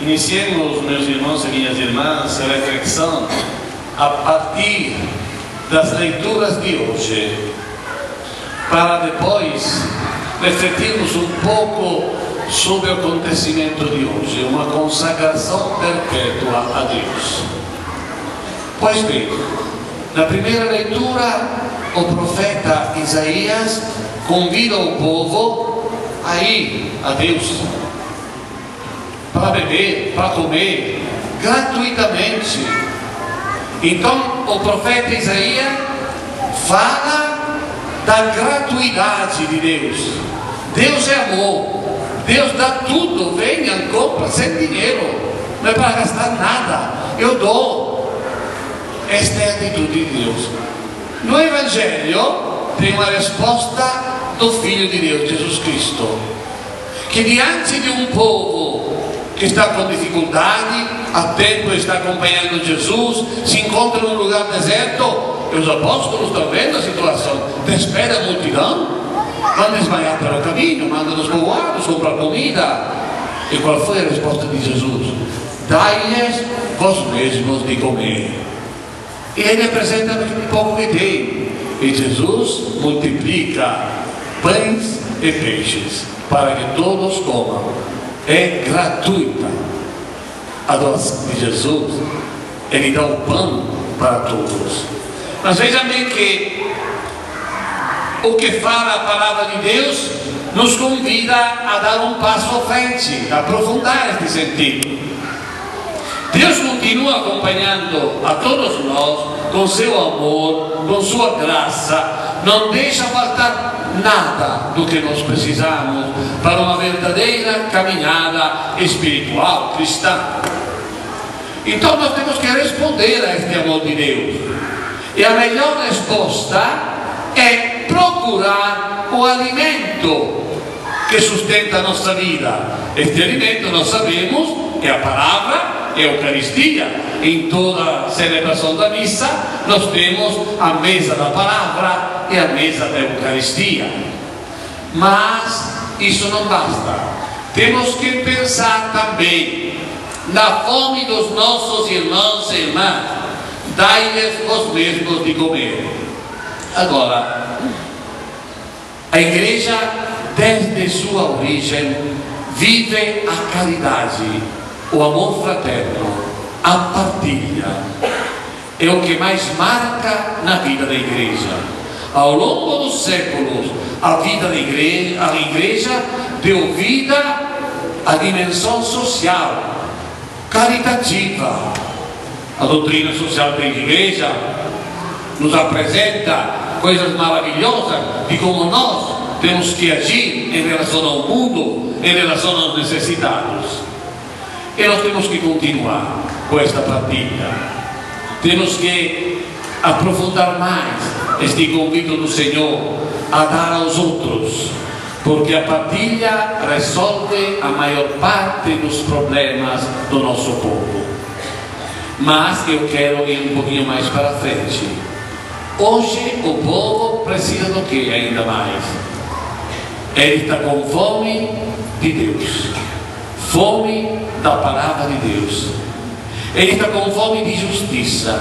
Iniciemos, meus irmãos e minhas irmãs, a reflexão a partir das leituras de hoje, para depois refletirmos um pouco sobre o acontecimento de hoje, uma consagração perpétua a Deus. Pois bem, na primeira leitura, o profeta Isaías convida o povo a ir a Deus para beber, para comer, gratuitamente. Então, o profeta Isaías fala da gratuidade de Deus. Deus é amor, Deus dá tudo, venha, compra sem dinheiro, não é para gastar nada, eu dou. Esta é a atitude de Deus. No Evangelho tem uma resposta do Filho de Deus, Jesus Cristo, que diante de um povo que está com dificuldade, há tempo está acompanhando Jesus, se encontra num lugar deserto, e os apóstolos estão vendo a situação, despede a multidão, vão desmaiar pelo caminho, manda nos povoados comprar comida. E qual foi a resposta de Jesus? Dai-lhes vós mesmos de comer. E ele apresenta aquele pouco que tem, e Jesus multiplica pães e peixes para que todos comam. É gratuita a adoração de Jesus. Ele dá o pão para todos. Mas veja bem que o que fala a palavra de Deus nos convida a dar um passo à frente, a aprofundar este sentido. Deus continua acompanhando a todos nós com seu amor, com sua graça, não deixa faltar nada do que nós precisamos para uma verdadeira caminhada espiritual cristã. Então nós temos que responder a este amor de Deus, e a melhor resposta é procurar o alimento que sustenta a nossa vida. Este alimento, nós sabemos, é a palavra, é a Eucaristia. Em toda celebração da missa nós temos a mesa da palavra e a mesa da Eucaristia. Mas isso não basta. Temos que pensar também na fome dos nossos irmãos e irmãs. Dai-lhes vós mesmos de comer. Agora, a igreja, desde sua origem, vive a caridade, o amor fraterno, a partilha. É o que mais marca na vida da igreja. Ao longo dos séculos, a igreja deu vida à dimensão social, caritativa. A doutrina social da igreja nos apresenta coisas maravilhosas de como nós temos que agir em relação ao mundo, em relação aos necessitados. E nós temos que continuar com esta partilha. Temos que aprofundar mais este convite do Senhor a dar aos outros, porque a partilha resolve a maior parte dos problemas do nosso povo. Mas eu quero ir um pouquinho mais para frente. Hoje o povo precisa do que ainda mais? Ele está com fome de Deus, fome da palavra de Deus. Ele está com fome de justiça,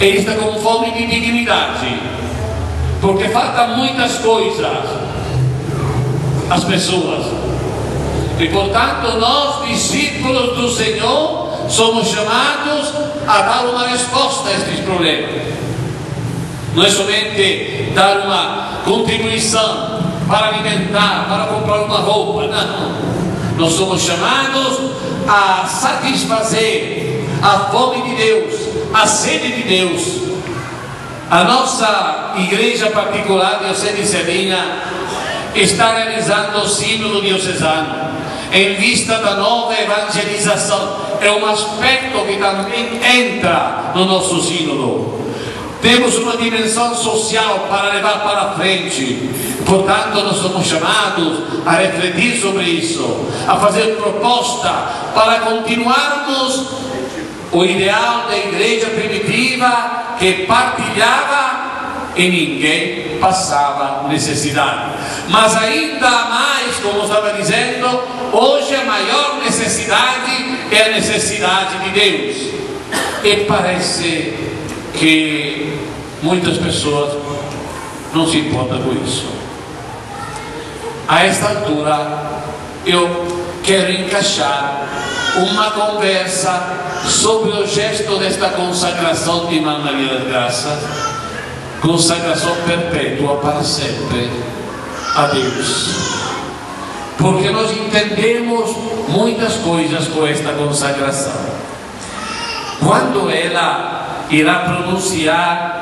ele está com fome de dignidade, porque faltam muitas coisas às pessoas. E portanto nós, discípulos do Senhor, somos chamados a dar uma resposta a estes problemas. Não é somente dar uma contribuição para alimentar, para comprar uma roupa, não. Nós somos chamados a satisfazer a fome de Deus, a sede de Deus. A nossa igreja particular diocesana está realizando o sínodo diocesano em vista da nova evangelização. É um aspecto que também entra no nosso sínodo. Temos uma dimensão social para levar para frente. Portanto, nós somos chamados a refletir sobre isso, a fazer proposta para continuarmos o ideal da igreja primitiva, que partilhava e ninguém passava necessidade. Mas ainda mais, como estava dizendo, hoje a maior necessidade é a necessidade de Deus. E parece que muitas pessoas não se importam com isso. A esta altura eu quero encaixar uma conversa sobre o gesto desta consagração de Irmã Maria das Graças, consagração perpétua para sempre a Deus, porque nós entendemos muitas coisas com esta consagração. Quando ela irá pronunciar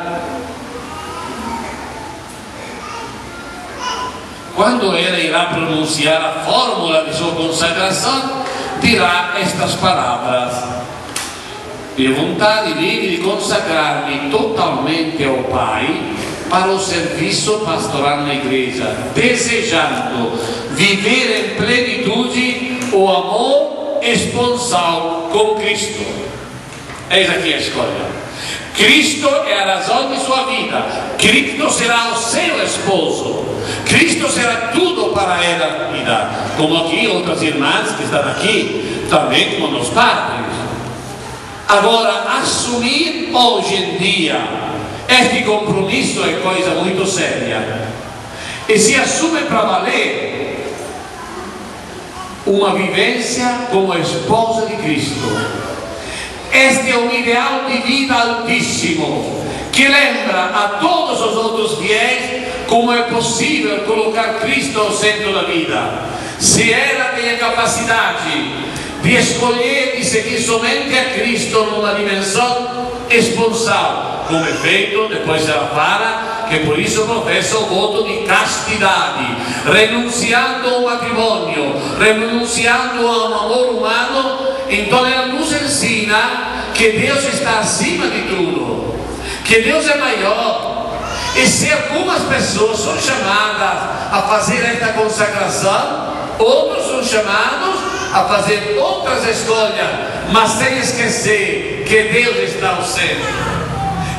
a fórmula de sua consagração, dirá estas palavras: "De vontade livre de consagrar-me totalmente ao Pai para o serviço pastoral na igreja, desejando viver em plenitude o amor esponsal com Cristo." Eis aqui a escolha. Cristo é a razão de sua vida. Cristo será o seu esposo. Cristo será tudo para ela vida. Como aqui outras irmãs que estão aqui, também como os padres. Agora, assumir hoje em dia este compromisso é coisa muito séria. E se assume para valer uma vivência como esposa de Cristo. Este é um ideal de vida altíssimo, que lembra a todos os outros fiéis como é possível colocar Cristo ao centro da vida. Se ela tem a capacidade de escolher e seguir somente a Cristo numa dimensão esponsal, como é feito, depois ela fala que por isso professa o voto de castidade, renunciando ao matrimônio, renunciando ao amor humano. Então ela nos ensina que Deus está acima de tudo, que Deus é maior. E se algumas pessoas são chamadas a fazer esta consagração, outros são chamados a fazer outras escolhas, mas sem esquecer que Deus está ao centro.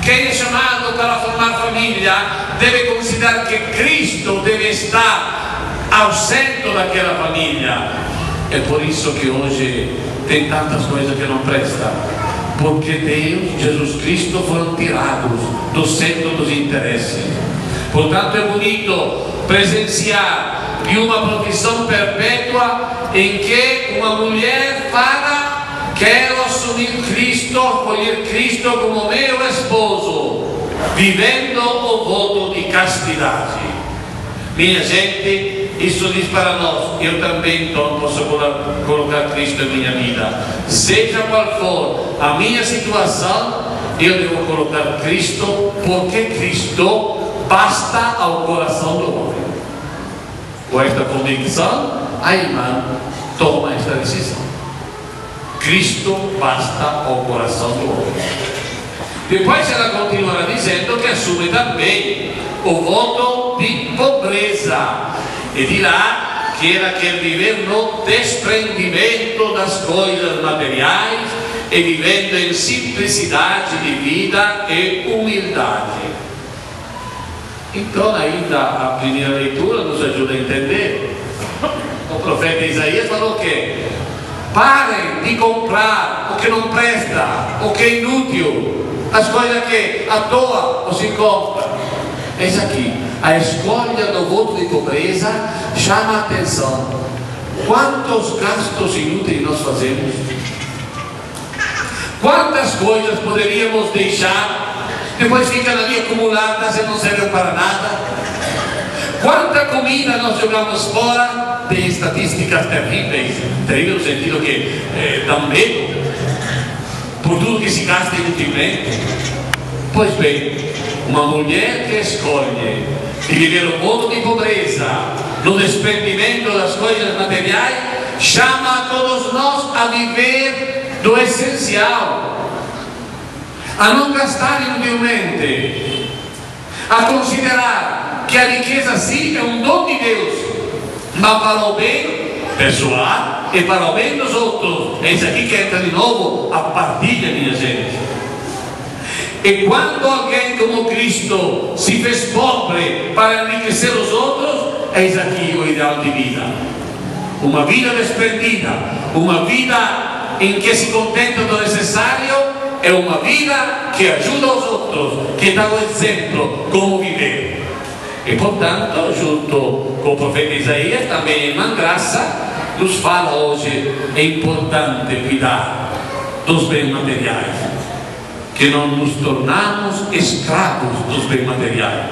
Quem é chamado para formar família deve considerar que Cristo deve estar ao centro daquela família. É por isso que hoje tem tantas coisas que não prestam, porque Deus, Jesus Cristo foram tirados do centro dos interesses. Portanto, é bonito presenciar de uma profissão perpétua em que uma mulher fala: quero assumir Cristo, acolher Cristo como meu esposo, vivendo o voto de castidade. Minha gente, isso diz para nós: eu também então posso colocar Cristo em minha vida. Seja qual for a minha situação, eu devo colocar Cristo, porque Cristo basta ao coração do homem. Com esta convicção, a irmã toma esta decisão. Cristo basta ao coração do homem. Depois ela continua dizendo que assume também o voto de pobreza e dirá que ela quer viver no desprendimento das coisas materiais e vivendo em simplicidade de vida e humildade. Então, ainda a primeira leitura nos ajuda a entender. O profeta Isaías falou que parem de comprar o que não presta, o que é inútil, as coisas que à toa ou se compra. Eis aqui, a escolha do voto de pobreza chama a atenção. Quantos gastos inúteis nós fazemos? Quantas coisas poderíamos deixar, depois ficam ali acumuladas e não servem para nada? Quanta comida nós jogamos fora? Tem estatísticas terríveis, terrível no sentido que dá medo por tudo que se gasta inutilmente. Pois bem, uma mulher que escolhe viver o voto de pobreza no desprendimento das coisas materiais chama a todos nós a viver do essencial, a não gastar inutilmente, a considerar que a riqueza sim é um dom de Deus, mas para o bem pessoal e para o bem dos outros. É isso aqui que entra de novo a partilha, minha gente. E quando alguém como Cristo se fez pobre para enriquecer os outros, eis aqui o ideal de vida. Uma vida desprendida, uma vida em que se contenta do necessário, é uma vida que ajuda os outros, que dá o exemplo como viver. E portanto, junto com o profeta Isaías, também a irmã Graça nos fala hoje: é importante cuidar dos bens materiais, que não nos tornamos escravos dos bens materiais.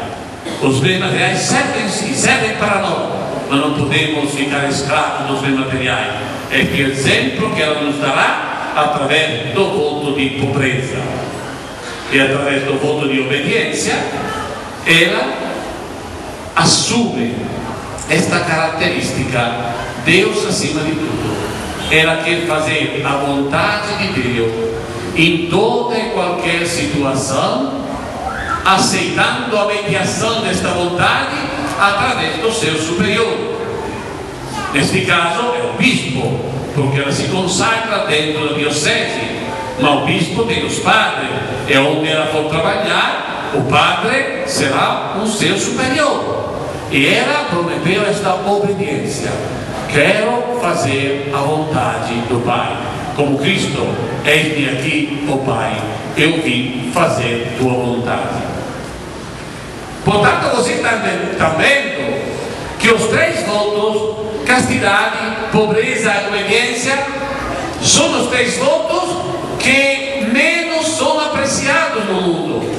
Os bens materiais servem para nós, mas não podemos ficar escravos dos bens materiais. É que o exemplo que ela nos dará através do voto de pobreza e através do voto de obediência, ela assume esta característica: Deus acima de tudo. Ela quer fazer a vontade de Deus em toda e qualquer situação, aceitando a mediação desta vontade através do seu superior. Neste caso é o bispo, porque ela se consagra dentro da diocese, mas o bispo tem os padres, é onde ela for trabalhar, o padre será o seu superior. E ela prometeu esta obediência: quero fazer a vontade do Pai. Como Cristo: eis-me aqui, ó Pai, eu vim fazer tua vontade. Portanto, você está vendo que os três votos, castidade, pobreza e obediência, são os três votos que menos são apreciados no mundo,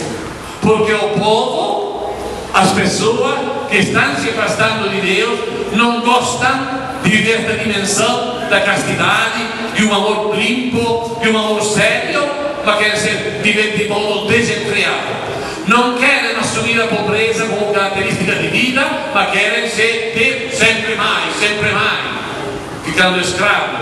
porque o povo, as pessoas que estão se afastando de Deus, não gostam de viver esta dimensão da castidade, de um amor limpo, de um amor sério, mas querem viver de modo desenfreado. Não querem assumir a pobreza como característica de vida, mas querem ter sempre mais, ficando escravos.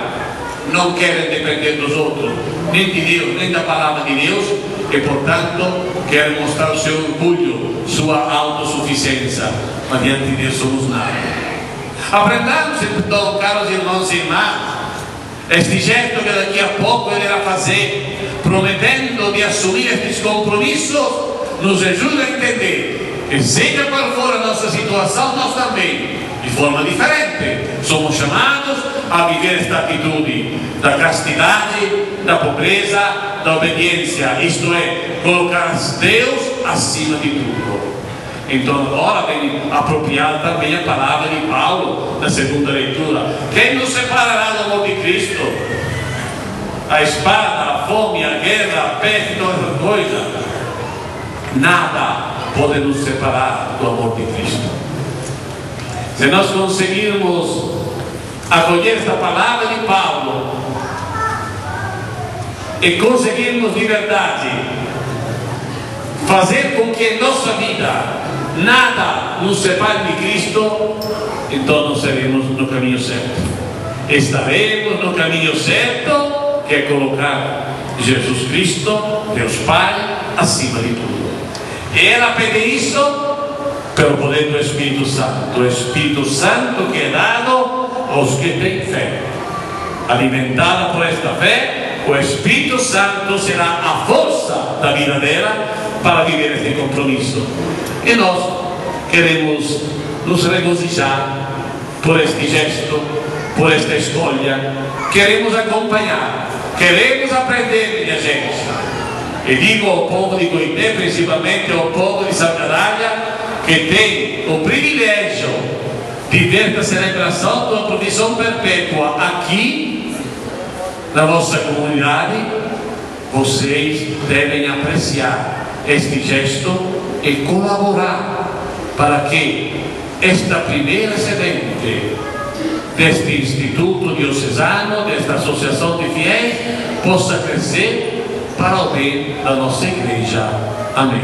Não querem depender dos outros, nem de Deus, nem da palavra de Deus, e portanto querem mostrar o seu orgulho, sua autossuficiência. Mas diante de Deus somos nada. Aprendamos então, caros irmãos e irmãs, este gesto que daqui a pouco ele irá fazer, prometendo de assumir estes compromissos, nos ajuda a entender que, seja qual for a nossa situação, nós também, de forma diferente, somos chamados a viver esta atitude da castidade, da pobreza, da obediência, isto é, colocar Deus acima de tudo. Então agora vem apropriada também a palavra de Paulo na segunda leitura: quem nos separará do amor de Cristo? A espada, a fome, a guerra, a peste, toda essa coisa. Nada pode nos separar do amor de Cristo. Se nós conseguirmos acolher esta palavra de Paulo e conseguirmos de verdade fazer com que em nossa vida nada nos separe de Cristo, então nós seremos no caminho certo. Estaremos no caminho certo, que é colocar Jesus Cristo, Deus Pai, acima de tudo. E ela pede isso pelo poder do Espírito Santo. O Espírito Santo que é dado aos que têm fé. Alimentada por esta fé, o Espírito Santo será a força da vida dela para viver este compromisso. E nós queremos nos regozijar por este gesto, por esta escolha. Queremos acompanhar, queremos aprender, minha gente. E digo ao povo de Goité, principalmente ao povo de Santa Dália, que tem o privilégio de ver esta celebração da profissão perpétua aqui na nossa comunidade. Vocês devem apreciar este gesto e colaborar para que esta primeira semente deste Instituto Diocesano, desta Associação de Fiéis, possa crescer para o bem da nossa igreja. Amém.